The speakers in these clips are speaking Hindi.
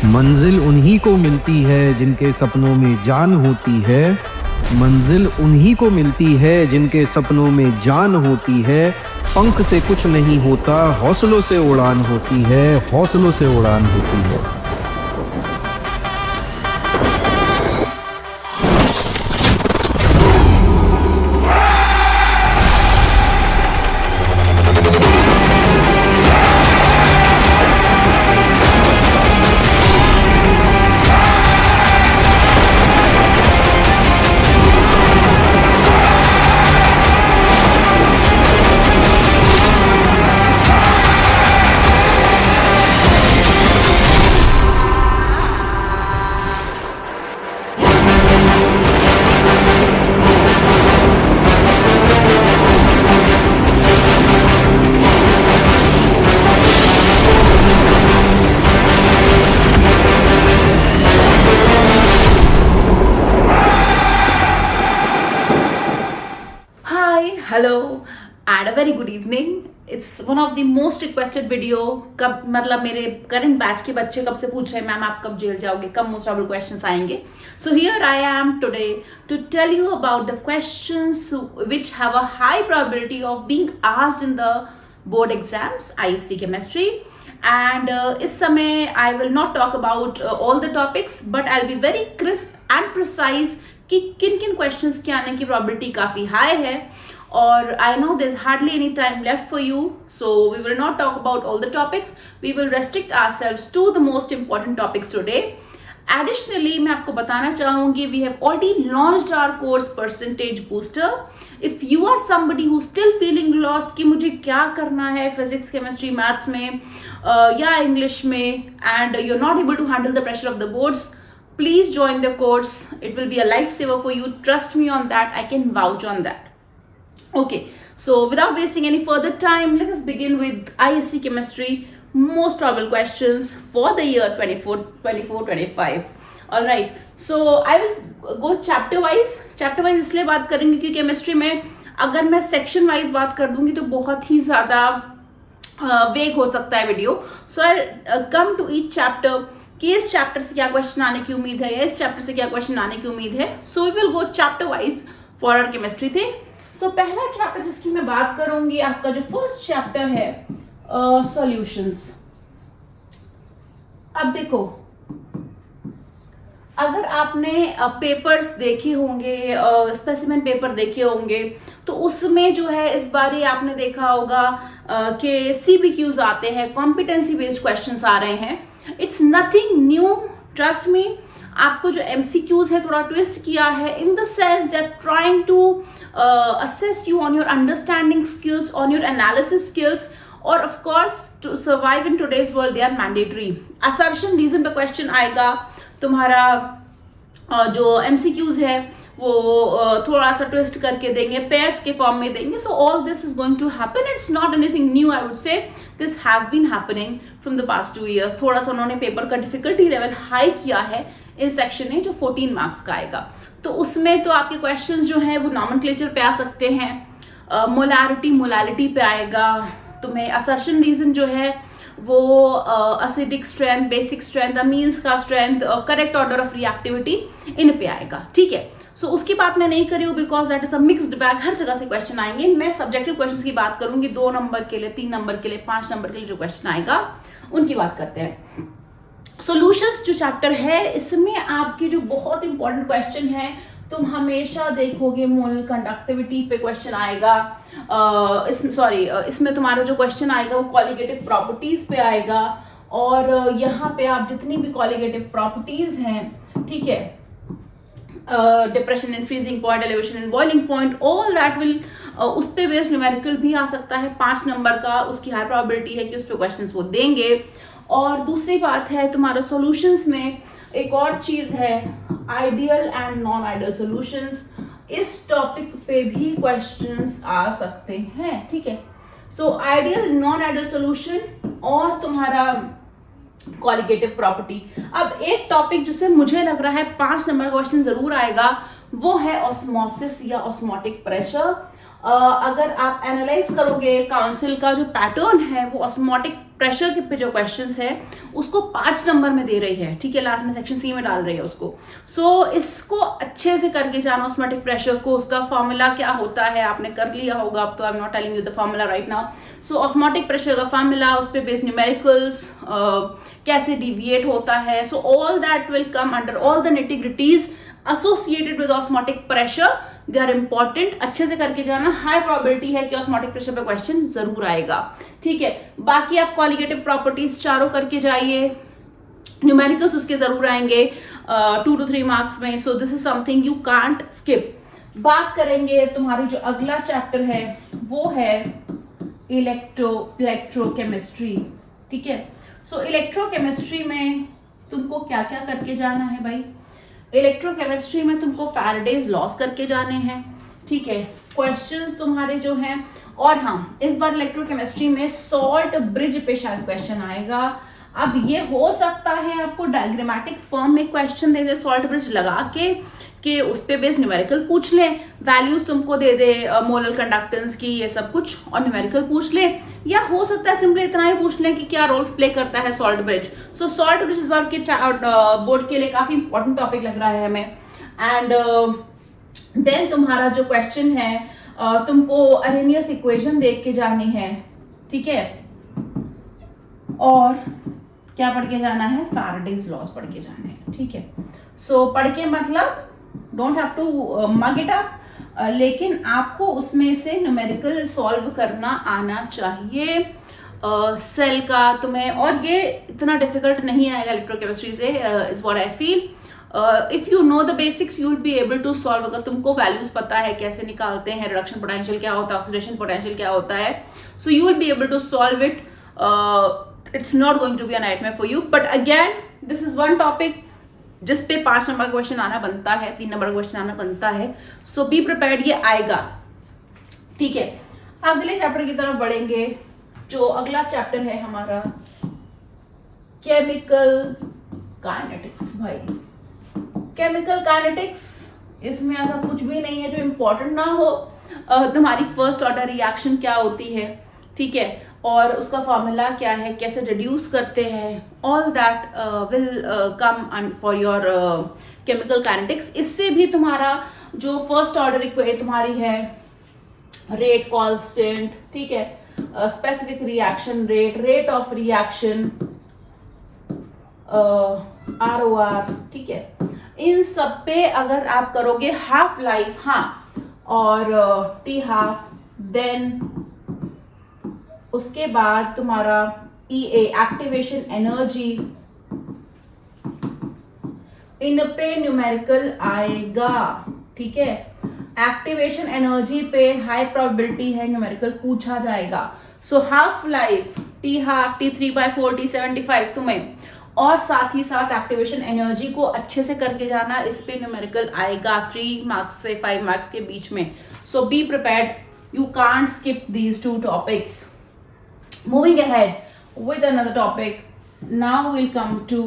मंजिल उन्हीं को मिलती है जिनके सपनों में जान होती है। मंजिल उन्हीं को मिलती है जिनके सपनों में जान होती है। पंख से कुछ नहीं होता, हौसलों से उड़ान होती है, हौसलों से उड़ान होती है। Hello and a very good evening. It's one of the most requested video. कब मतलब मेरे current batch के बच्चे कब से पूछ रहे हैं मैम आप कब जेल जाओगे, कब most probable questions आएंगे. So here I am today to tell you about the questions which have a high probability of being asked in the board exams, ISC chemistry. And इस समय I will not talk about all the topics, but I'll be very crisp and precise कि किन किन questions के आने की probability काफ़ी high है. Or I know there's hardly any time left for you, so we will not talk about all the topics. We will restrict ourselves to the most important topics today. Additionally, मैं आपको बताना चाहूँगी we have already launched our course Percentage Booster. If you are somebody who's still feeling lost कि मुझे क्या करना है physics, chemistry, maths में या English में and you're not able to handle the pressure of the boards, please join the course. It will be a lifesaver for you. Trust me on that. I can vouch on that. Okay, so without wasting any further time, let us begin with ISC chemistry most probable questions for the year 24-25. All right, so I will go chapter wise. Chapter wise इसलिए बात करेंगे क्योंकि chemistry में अगर मैं section wise बात कर दूंगी तो बहुत ही ज़्यादा वेग हो सकता है video. So I'll come to each chapter कि इस चैप्टर से क्या क्वेश्चन आने की उम्मीद है या इस चैप्टर से क्या क्वेश्चन आने की उम्मीद है. So we will go chapter wise for our chemistry thing. So पहला चैप्टर जिसकी मैं बात करूंगी आपका जो फर्स्ट चैप्टर है सॉल्यूशंस. अब देखो अगर आपने पेपर्स देखे होंगे, स्पेसिमेन पेपर देखे होंगे तो उसमें जो है इस बार ही आपने देखा होगा कि CBQs आते हैं, कॉम्पिटेंसी बेस्ड क्वेश्चंस आ रहे हैं. It's nothing new, trust me. आपको जो MCQs है थोड़ा ट्विस्ट किया है in the sense they are trying to assess you on your understanding skills, on your analysis skills, और of course to survive in today's world they are mandatory. assertion reason पे question आएगा, तुम्हारा जो MCQs है वो थोड़ा सा ट्विस्ट करके देंगे, पेयर्स के फॉर्म में देंगे. So all this is going to happen. It's not anything new, I would say this has been happening from the past 2 years. थोड़ा सा उन्होंने पेपर का डिफिकल्टी लेवल हाई किया है इन सेक्शन में जो 14 मार्क्स का आएगा. तो उसमें तो आपके क्वेश्चंस जो हैं वो नॉमेनक्लेचर पे आ सकते हैं, मोलारिटी मोलालिटी पे आएगा, तुम्हें असर्शन रीजन जो है वो acidic strength, basic strength, amines का strength, correct order of reactivity, इन पे आएगा. ठीक है, सो उसकी बात मैं नहीं कर रही हूँ because that is a mixed bag. हर जगह से क्वेश्चन आएंगे. मैं सब्जेक्टिव क्वेश्चंस की बात करूंगी. 2 नंबर के लिए, 3 नंबर के लिए, 5 नंबर के लिए जो क्वेश्चन आएगा उनकी बात करते हैं. सॉल्यूशंस जो चैप्टर है इसमें आपके जो बहुत इंपॉर्टेंट क्वेश्चन है तुम हमेशा देखोगे मोल कंडक्टिविटी पे क्वेश्चन आएगा. इसमें तुम्हारा जो क्वेश्चन आएगा वो कॉलिगेटिव प्रॉपर्टीज पे आएगा. और यहाँ पे आप जितनी भी कॉलिगेटिव प्रॉपर्टीज हैं, ठीक है, depression in freezing point, elevation in boiling point, all that will उस पे बेस्ड न्यूमेरिकल भी आ सकता है 5 नंबर का. उसकी हाई प्रोबेबिलिटी है कि उस पे क्वेश्चंस वो देंगे. और दूसरी बात है तुम्हारा सॉल्यूशंस में एक और चीज है ideal and non ideal solutions. इस टॉपिक पे भी क्वेश्चंस आ सकते हैं. ठीक है, so ideal non ideal solution और तुम्हारा कॉलिगेटिव प्रॉपर्टी. अब एक टॉपिक जिसमें मुझे लग रहा है 5 नंबर का क्वेश्चन जरूर आएगा वो है ऑस्मोसिस या ऑस्मोटिक प्रेशर. अगर आप एनालाइज करोगे काउंसिल का जो पैटर्न है वो ऑस्मोटिक प्रेशर के पे जो क्वेश्चंस है उसको 5 नंबर में दे रही है, ठीक है, लास्ट में सेक्शन सी में डाल रही है उसको। सो इसको अच्छे से करके जाना, ऑस्मोटिक प्रेशर को, उसका फॉर्मूला क्या होता है आपने कर लिया होगा अब तो, I am not telling you the formula right now. So osmotic pressure का फॉर्मूला, उस पे बेस्ड न्यूमेरिकल्स, कैसे डिविएट होता है, so all that will come under all the nitty-gritties associated with osmotic pressure, they are important। अच्छे से करके जाना, हाई प्रोबेबिलिटी है कि osmotic pressure पे क्वेश्चन जरूर आएगा, ठीक है। बाकी आप क्वालिटेटिव प्रॉपर्टीज चारों करके जाइए, न्यूमेरिकल्स उसके जरूर आएंगे 2 to 3 मार्क्स में, so this is something you can't skip. बात करेंगे तुम्हारी जो अगला चैप्टर है वो है इलेक्ट्रोकेमिस्ट्री, ठीक है। सो इलेक्ट्रोकेमिस्ट्री में तुमको क्या क्या करके जाना है भाई? इलेक्ट्रोकेमिस्ट्री में तुमको फैराडेज लॉस करके जाने हैं, ठीक है। क्वेश्चंस तुम्हारे जो हैं, और हाँ इस बार इलेक्ट्रोकेमिस्ट्री में सॉल्ट ब्रिज पे शायद क्वेश्चन आएगा। अब ये हो सकता है आपको डायग्रामेटिक फॉर्म में क्वेश्चन दे दे सॉल्ट ब्रिज लगा के उस पे बेस्ड न्यूमेरिकल पूछ ले, वैल्यूज तुमको दे दे मोलर कंडक्टेंस की, ये सब कुछ, और न्यूमेरिकल पूछ ले, या हो सकता है सिंपली इतना ही पूछ ले कि क्या रोल प्ले करता है सॉल्ट ब्रिज। सो सॉल्ट ब्रिज इस बार के बोर्ड के लिए काफी इंपॉर्टेंट टॉपिक लग रहा है हमें। एंड देन तुम्हारा जो क्वेश्चन है तुमको अरेनियस इक्वेशन देख के जानी है, ठीक है, और क्या पढ़ के जाना है? फैराडेज लॉस पढ़ के जाने हैं, ठीक है। सो पढ़ के मतलब don't have to mug it up, लेकिन आपको उसमें से न्यूमेरिकल सॉल्व करना आना चाहिए सेल का तुम्हें, और ये इतना डिफिकल्ट नहीं आएगा इलेक्ट्रोकेमिस्ट्री से, is what I feel. If you know the basics you will be able to solve. अगर तुमको वैल्यूज पता है कैसे निकालते हैं, रिडक्शन पोटेंशियल क्या होता है, ऑक्सीडेशन पोटेंशियल क्या होता है, so you will be able to solve it. It's not going to be a nightmare for you, but again this is one topic जिस पे 5 नंबर क्वेश्चन आना बनता है, 3 नंबर क्वेश्चन आना बनता है, सो बी प्रिपेयर्ड, ये आएगा, ठीक है। अगले चैप्टर की तरफ बढ़ेंगे। जो अगला चैप्टर है हमारा केमिकल काइनेटिक्स। भाई केमिकल काइनेटिक्स, इसमें ऐसा कुछ भी नहीं है जो इंपॉर्टेंट ना हो। तुम्हारी फर्स्ट ऑर्डर रिएक्शन क्या होती है, ठीक है, और उसका फॉर्मूला क्या है, कैसे रिड्यूस करते हैं, all that will come for your chemical kinetics. इससे भी तुम्हारा जो फर्स्ट ऑर्डर तुम्हारी है रेट कांस्टेंट, ठीक है, specific reaction rate, rate of reaction, ROR, ठीक है, इन सब पे अगर आप करोगे हाफ लाइफ, हाँ, और T हाफ, देन उसके बाद तुम्हारा EA एक्टिवेशन एनर्जी, इन पे न्यूमेरिकल आएगा, ठीक है। एक्टिवेशन एनर्जी पे हाई प्रोबेबिलिटी है न्यूमेरिकल पूछा जाएगा। So half life, T half, T3/4, T75 तुम्हें, और साथ ही साथ एक्टिवेशन एनर्जी को अच्छे से करके जाना, इस पे न्यूमेरिकल आएगा 3 मार्क्स से 5 मार्क्स के बीच में। So be prepared, you can't skip these 2 topics. Moving ahead with another topic, now we'll come to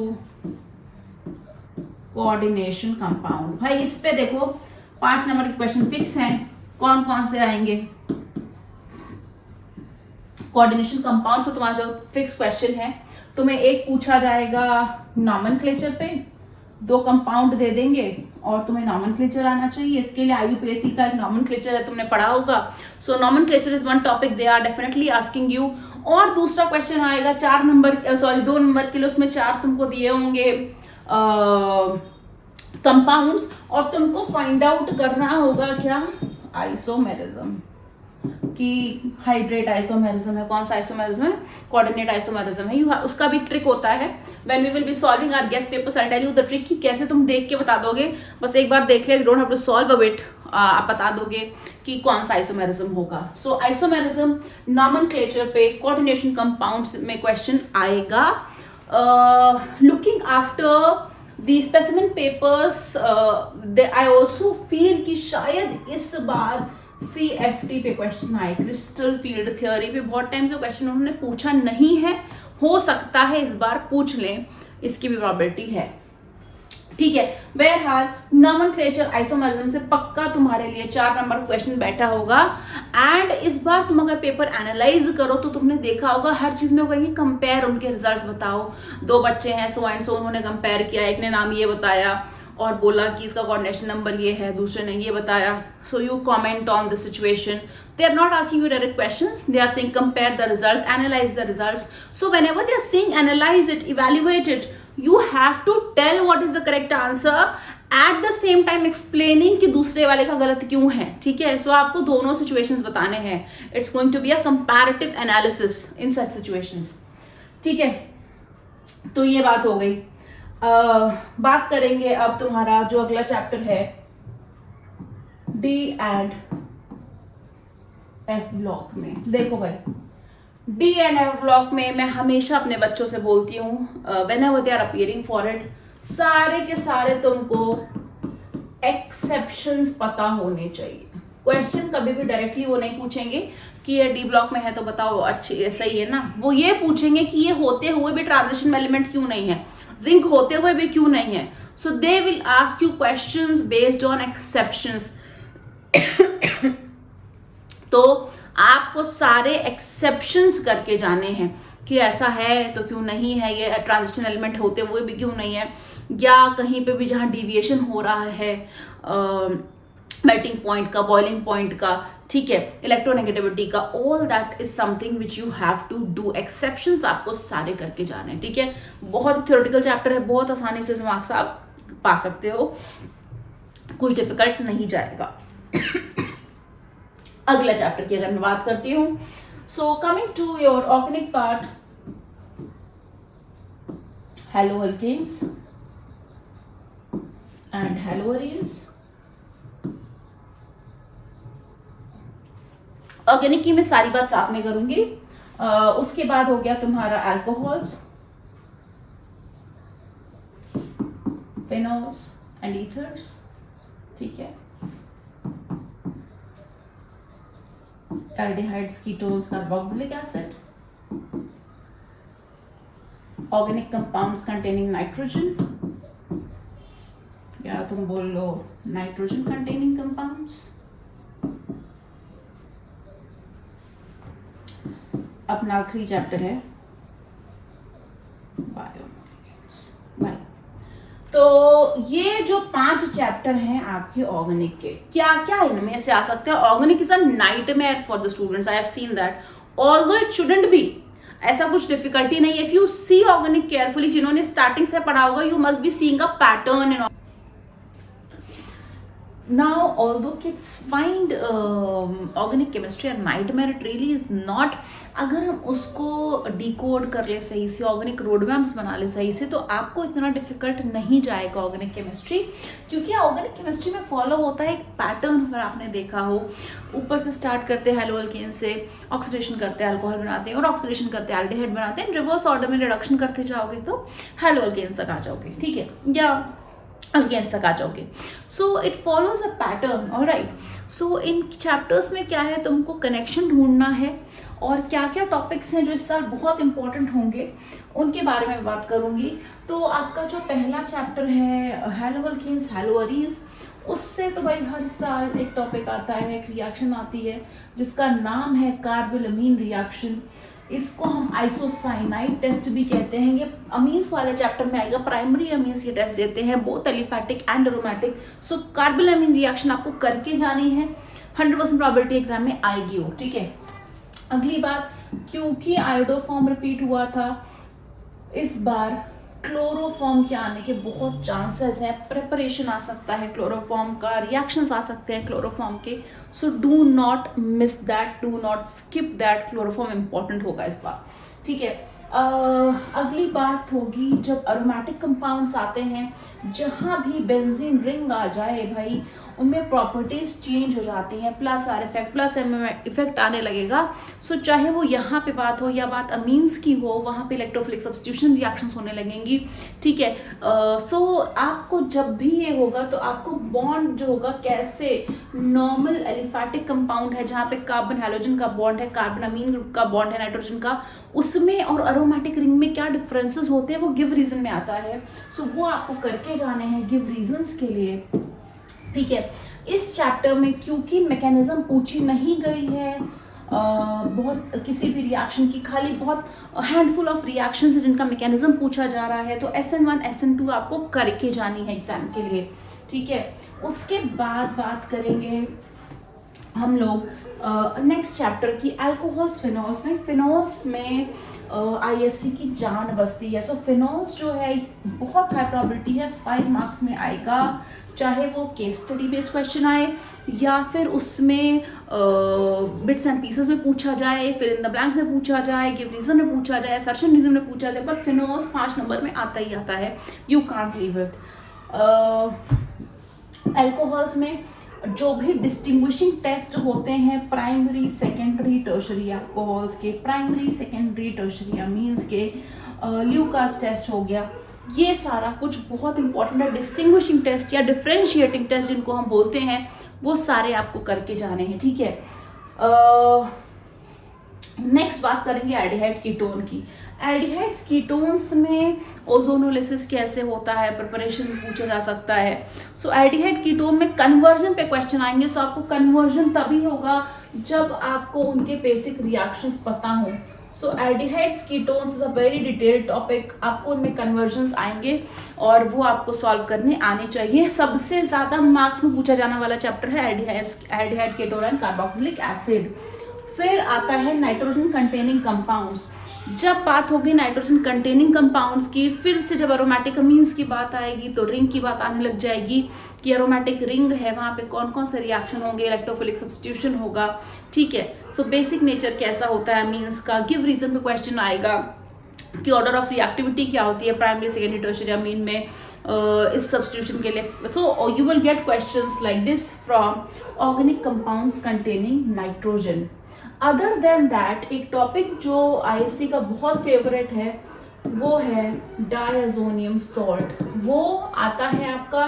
coordination compound। भाई इस पे देखो 5 नंबर के क्वेश्चन फिक्स हैं, कौन कौन से आएंगे। कोऑर्डिनेशन कंपाउंड पे तुम्हारा जो फिक्स क्वेश्चन है, तुम्हें एक पूछा जाएगा नॉमेनक्लेचर पे, 2 कंपाउंड दे देंगे और तुम्हें नॉमेनक्लेचर आना चाहिए। इसके लिए IUPAC का एक नॉमेनक्लेचर है, तुमने पढ़ा होगा। So nomenclature is one topic they are definitely asking you. और दूसरा क्वेश्चन आएगा 2 नंबर के लिए, उसमें 4 तुमको दिए होंगे कंपाउंड्स, और तुमको फाइंड आउट करना होगा क्या, आइसोमेरिज्म, कि हाइड्रेट आइसोमेरिज्म है, कौन सा आइसोमेरिज्म है, कोऑर्डिनेट आइसोमेरिज्म है। उसका भी ट्रिक होता है। When we will be solving our guess papers I tell you the trick, कि कैसे तुम देख के बता दोगे, बस एक बार देख ले, you don't have to solve a it, आप बता दोगे कि कौन सा आइसोमेरिज्म होगा। सो आइसोमेरिज्म नॉमेनक्लेचर पे कोऑर्डिनेशन कंपाउंड्स में क्वेश्चन आएगा। Looking after the specimen papers, I also feel कि शायद इस बार CFT पे क्वेश्चन आए, क्रिस्टल फील्ड थ्योरी पे बहुत टाइम से क्वेश्चन उन्होंने पूछा नहीं है, हो सकता है इस बार पूछ लें, इसकी भी प्रोबेबिलिटी है। ठीक है। बहरहाल नॉमेनक्लेचर आइसोमरिज्म से पक्का तुम्हारे लिए 4 नंबर क्वेश्चन बैठा होगा। एंड इस बार तुम अगर पेपर एनालाइज करो तो तुमने देखा होगा हर चीज में वो कहेंगे कंपेयर, उनके रिजल्ट्स बताओ। 2 बच्चे हैं सो एंड सो, उन्होंने कंपेयर किया, एक ने नाम ये बताया और बोला कि इसका कोऑर्डिनेशन नंबर ये है, दूसरे ने ये बताया। So you comment on the situation. They are not asking you direct questions. They are saying compare the results, analyze the results. So whenever they are saying analyze it, evaluate it, you have to tell what is the correct answer, at the same time explaining कि दूसरे वाले का गलत क्यों है। ठीक है, सो आपको दोनों situations बताने हैं। It's going to be a comparative analysis in such situations। ठीक है, तो ये बात हो गई। बात करेंगे अब तुम्हारा जो अगला चैप्टर है डी एंड एफ ब्लॉक में। देखो भाई, डी एंड एफ ब्लॉक में मैं हमेशा अपने बच्चों से बोलती हूँ whenever they are appearing for it, सारे के सारे तुमको एक्सेप्शंस पता होने चाहिए। क्वेश्चन कभी भी डायरेक्टली वो नहीं पूछेंगे कि ये डी ब्लॉक में है तो बताओ अच्छी सही है ना, वो ये पूछेंगे कि ये होते हुए भी ट्रांजिशन एलिमेंट क्यों नहीं है, जिंक होते हुए भी क्यों नहीं है। So they will ask you questions based on exceptions. तो आपको सारे एक्सेप्शंस करके जाने हैं कि ऐसा है तो क्यों नहीं है, ये ट्रांजिशन एलिमेंट होते हुए भी क्यों नहीं है, या कहीं पे भी जहां डिविएशन हो रहा है मेल्टिंग पॉइंट का, बॉइलिंग पॉइंट का, ठीक है, इलेक्ट्रोनेगेटिविटी का, all that is something which you have to do. Exceptions आपको सारे करके जाने हैं। ठीक है, बहुत थ्योरेटिकल चैप्टर है, बहुत आसानी से मार्क्स आप पा सकते हो, कुछ डिफिकल्ट नहीं जाएगा। अगला चैप्टर की अगर मैं बात करती हूँ, so coming to your organic part, haloalkanes and haloarenes. Organic की मैं सारी बात साथ में करूंगी। उसके बाद हो गया तुम्हारा अल्कोहल्स, फिनोल्स एंड ईथर्स। ठीक है, aldehydes, ketones, carboxylic acid, organic compounds containing nitrogen, या तुम बोल लो नाइट्रोजन कंटेनिंग कंपाउंड्स। अपना आखिरी चैप्टर है बायोमोलिक्यूल्स। तो ये जो 5 चैप्टर हैं आपके ऑर्गेनिक के, क्या क्या इनमें से आ सकते हैं। Organic is a nightmare for the students, I have seen that, although it shouldn't be, ऐसा कुछ डिफिकल्टी नहीं है। If you see organic carefully, जिन्होंने स्टार्टिंग से पढ़ा होगा, you must be seeing a pattern in. Now, although kids find organic chemistry a nightmare, it really is not। अगर हम उसको डिकोड कर ले सही से, ऑर्गेनिक रोडमैप्स बना ले सही से, तो आपको इतना डिफिकल्ट नहीं जाएगा ऑर्गेनिक केमिस्ट्री, क्योंकि ऑर्गेनिक केमिस्ट्री में फॉलो होता है एक पैटर्न। अगर आपने देखा हो, ऊपर से स्टार्ट करते हैं हेलो अल्केन से, ऑक्सीडेशन करते हैं अल्कोहल बनाते हैं, और ऑक्सीडेशन करते हैं एल्डिहाइड बनाते हैं, रिवर्स ऑर्डर में रिडक्शन करते जाओगे तो हेलो अल्केन्स तक आ जाओगे। ठीक है, या अल्केन्स तक आ जाओगे। So it follows a pattern, alright. So in chapters में क्या है, तुमको कनेक्शन ढूंढना है, और क्या क्या टॉपिक्स हैं जो इस साल बहुत इंपॉर्टेंट होंगे उनके बारे में बात करूंगी। तो आपका जो पहला चैप्टर है हेलो अल्केन्स, हेलो एरीन्स, उससे तो भाई हर साल एक टॉपिक आता है, एक रिएक्शन आती है जिसका नाम है कार्बोलमीन रिएक्शन। इसको हम आइसोसाइनाइड टेस्ट भी कहते हैं। ये अमीन्स वाले चैप्टर में आएगा, प्राइमरी अमीन्स ये टेस्ट देते हैं, both aliphatic and aromatic. So carbylamine reaction आपको करके जानी है, 100% प्रोबेबिलिटी एग्जाम में आएगी वो। ठीक है, अगली बात, क्योंकि आयोडोफॉर्म रिपीट हुआ था, इस बार क्लोरोफॉर्म के आने के बहुत चांसेस हैं। प्रिपरेशन आ सकता है क्लोरोफॉर्म का, रिएक्शंस आ सकते हैं क्लोरोफॉर्म के। So do not miss that, do not skip that, chloroform important होगा इस बार। ठीक है, अगली बात होगी जब अरोमेटिक कंपाउंड्स आते हैं, जहाँ भी बेंजीन रिंग आ जाए भाई, उनमें प्रॉपर्टीज चेंज हो जाती हैं, plus R effect, plus M effect आने लगेगा। सो चाहे वो यहाँ पे बात हो या बात अमीन्स की हो, वहाँ पे इलेक्ट्रोफिलिक सब्स्टिट्यूशन रिएक्शंस होने लगेंगी। ठीक है, सो आपको जब भी ये होगा तो आपको बॉन्ड जो होगा कैसे, नॉर्मल एलिफैटिक कंपाउंड है जहाँ पे कार्बन हैलोजन का बॉन्ड है, कार्बन अमीन ग्रुप का बॉन्ड है नाइट्रोजन का, उसमें और एरोमेटिक रिंग में क्या डिफरेंसेस होते हैं वो गिव रीजन में आता है। सो वो आपको करके जाने हैं गिव रीजंस के लिए, ठीक है। इस चैप्टर में क्योंकि मैकेनिज्म पूछी नहीं गई है बहुत किसी भी रिएक्शन की, खाली बहुत हैंडफुल ऑफ रिएक्शंस है जिनका मैकेनिज्म पूछा जा रहा है, तो SN1 SN2 आपको करके जानी है एग्जाम के लिए, ठीक है। उसके बाद बात करेंगे हम लोग नेक्स्ट चैप्टर की अल्कोहल्स फिनॉल्स में। फिनॉल्स में ISC की जान बसती है। सो फिनॉल्स जो है बहुत हाई प्रोबेबिलिटी है 5 मार्क्स में आएगा, चाहे वो केस स्टडी बेस्ड क्वेश्चन आए या फिर उसमें बिट्स एंड पीसेस में पूछा जाए, फिर इन द ब्लैंक्स में पूछा जाए, गिव रीजन में पूछा जाए, असर्शन रीजन में पूछा जाए, पर फिनॉल्स 5 नंबर में आता ही आता है, you can't leave it. Alcohols में जो भी डिस्टिंग्विशिंग टेस्ट होते हैं प्राइमरी सेकेंडरी टर्शरी अल्कोहल्स के, प्राइमरी सेकेंडरी टर्शरी मीन्स के ल्यूकास टेस्ट हो गया, ये सारा कुछ बहुत इंपॉर्टेंट है। डिस्टिंग्विशिंग टेस्ट या डिफरेंशिएटिंग टेस्ट जिनको हम बोलते हैं वो सारे आपको करके जाने हैं, ठीक है। नेक्स्ट बात करेंगे एल्डिहाइड कीटोन की। एल्डिहाइड्स कीटोन्स में ओजोनोलिसिस कैसे होता है, प्रिपरेशन पूछा जा सकता है। सो एल्डिहाइड कीटोन में कन्वर्जन पे क्वेश्चन आएंगे। सो आपको कन्वर्जन तभी होगा जब आपको उनके बेसिक रिएक्शंस पता हो। So aldehydes ketones is a very detailed topic, आपको उनमें कन्वर्जन्स आएंगे और वो आपको सॉल्व करने आने चाहिए। सबसे ज्यादा मार्क्स में पूछा जाने वाला चैप्टर है aldehyde ketone and carboxylic acid. फिर आता है नाइट्रोजन कंटेनिंग कंपाउंड्स। जब बात होगी नाइट्रोजन कंटेनिंग कंपाउंड्स की, फिर से जब एरोमेटिक अमीन्स की बात आएगी तो रिंग की बात आने लग जाएगी कि एरोमेटिक रिंग है, वहाँ पे कौन कौन से रिएक्शन होंगे, इलेक्ट्रोफिलिक सब्स्टिट्यूशन होगा, ठीक है। सो बेसिक नेचर कैसा होता है अमीन्स का, गिव रीजन में क्वेश्चन आएगा कि ऑर्डर ऑफ रिएक्टिविटी क्या होती है प्राइमरी सेकेंडरी टर्शियरी अमीन में इस सब्स्टिट्यूशन के लिए। सो you will get questions like this from organic compounds containing nitrogen. Other than that एक टॉपिक जो ISC का बहुत फेवरेट है वो है डायजोनियम सॉल्ट। वो आता है आपका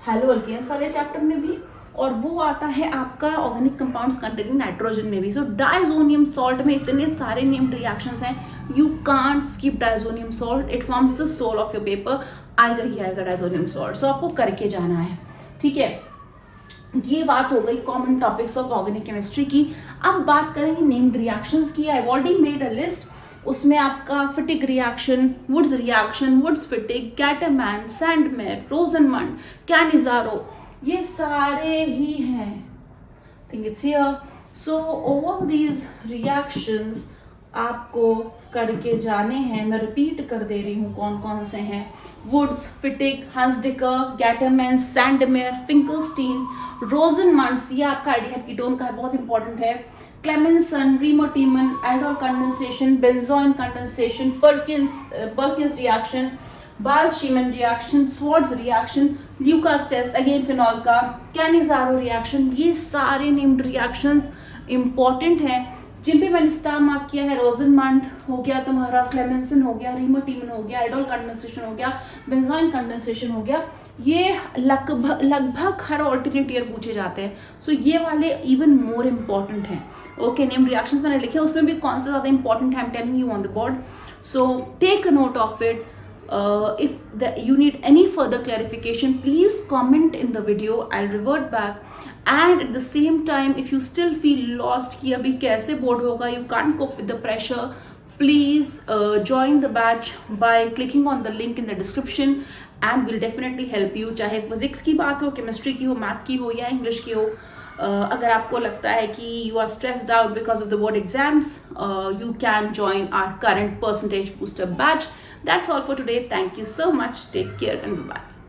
हैलोअल्केन्स वाले चैप्टर में भी और वो आता है आपका ऑर्गेनिक कंपाउंड्स कंटेनिंग नाइट्रोजन में भी। सो डायजोनियम सॉल्ट में इतने सारे नेम्ड रिएक्शंस हैं, you can't skip diazonium salt, it forms the soul of your paper, आएगा ही आएगा डायजोनियम सॉल्ट। सो आपको करके जाना है, ठीक है। ये बात हो गई common topics of organic chemistry की। अब बात करेंगे नेम्ड रिएक्शंस की। I already made a list, उसमें आपका फिटिक रिएक्शन, वुड्स फिटिक, कैटामैन, सैंडमेर, रोजनमंड, कैनिजारो, ये सारे ही हैं, think it's here. So all these reactions आपको करके जाने हैं। मैं रिपीट कर दे रही हूँ कौन कौन से हैं। Wurtz Fittig, Hunsdiecker, Gattermann, Sandmeyer, Finkelstein, Rosenmund's, ये आपका एल्डिहाइड कीटोन का बहुत इंपॉर्टेंट है। Clemmensen, Reimer Tiemann, aldol condensation, benzoin condensation, Perkin's reaction, Balz Schiemann reaction, Swarts reaction, Lucas test again phenol का, कैनिजारो रिएक्शन, ये सारे नेम्ड रिएक्शंस इंपॉर्टेंट हैं जिन पे मैंने स्टार मार्क किया है। रोजनमंड हो गया तुम्हारा, क्लेमेंसन हो गया, रीमोटिमन हो गया, एल्डोल कंडेंसेशन हो गया, बेंजोइन कंडेंसेशन हो गया, ये लगभग हर ऑल्टरनेट ईयर पूछे जाते हैं। सो ये वाले इवन मोर इम्पॉर्टेंट हैं, ओके। नेम रिएक्शंस मैंने लिखे, उसमें भी कौन सा ज़्यादा इंपॉर्टेंट है I am telling you on the board, so take a note of it. If you need any further clarification, please comment in the video, I'll revert back. And at the same time, if you still feel lost कि अभी कैसे बोर्ड होगा, you can't cope with the pressure, please join the batch by clicking on the link in the description and we'll definitely help you. चाहे physics की बात हो, chemistry की हो, math की हो या English की हो, अगर आपको लगता है कि you are stressed out because of the board exams, you can join our current percentage booster batch. That's all for today. Thank you so much. Take care and bye-bye.